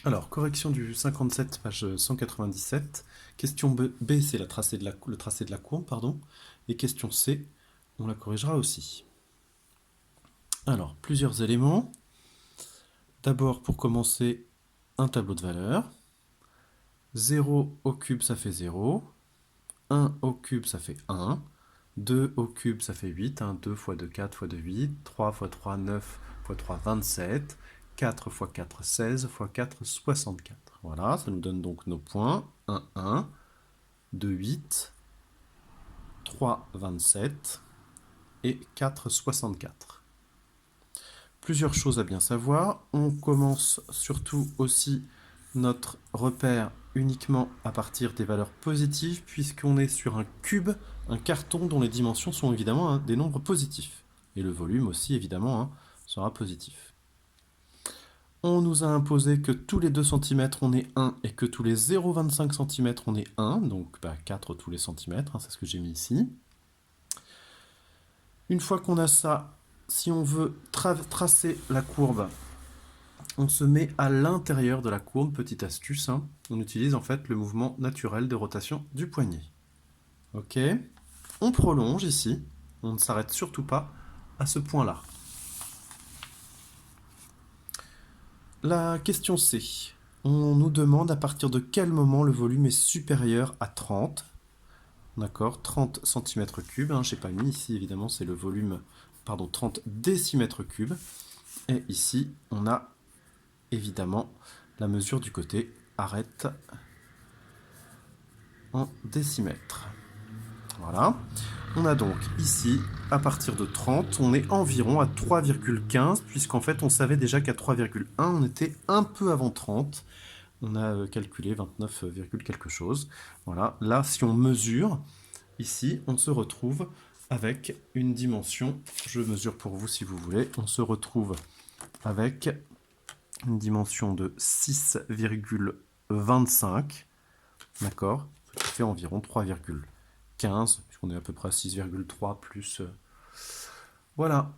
Alors, correction du 57, page 197. Question B, c'est le tracé de la courbe, pardon. Et question C, on la corrigera aussi. Alors, plusieurs éléments. D'abord, pour commencer, un tableau de valeurs. 0 au cube, ça fait 0. 1 au cube, ça fait 1. 2 au cube, ça fait 8. 2 fois 2, 4 fois 2, 8. 3 fois 3, 9 fois 3, 27. 4 fois 4, 16 fois 4, 64. Voilà, ça nous donne donc nos points. 1, 1, 2, 8, 3, 27 et 4, 64. Plusieurs choses à bien savoir. On commence surtout aussi notre repère uniquement à partir des valeurs positives, puisqu'on est sur un cube, un carton dont les dimensions sont évidemment des nombres positifs. Et le volume aussi, évidemment, sera positif. On nous a imposé que tous les 2 cm on est 1 et que tous les 0,25 cm on est 1, donc 4 tous les centimètres, c'est ce que j'ai mis ici. Une fois qu'on a ça, si on veut tracer la courbe, on se met à l'intérieur de la courbe, petite astuce, on utilise en fait le mouvement naturel de rotation du poignet. Ok, on prolonge ici, on ne s'arrête surtout pas à ce point-là. La question C, on nous demande à partir de quel moment le volume est supérieur à 30. D'accord, 30 cm3, j'ai pas mis ici évidemment, c'est le volume, pardon, 30 décimètres cubes. Et ici, on a évidemment la mesure du côté, arrête en décimètres. Voilà. On a donc ici, à partir de 30, on est environ à 3,15, puisqu'en fait on savait déjà qu'à 3,1, on était un peu avant 30. On a calculé 29, quelque chose. Voilà. Là, si on mesure, ici, on se retrouve avec une dimension, je mesure pour vous si vous voulez, on se retrouve avec une dimension de 6,25, d'accord, ce qui fait environ 3,15, puisqu'on est à peu près à 6,3 plus. Voilà.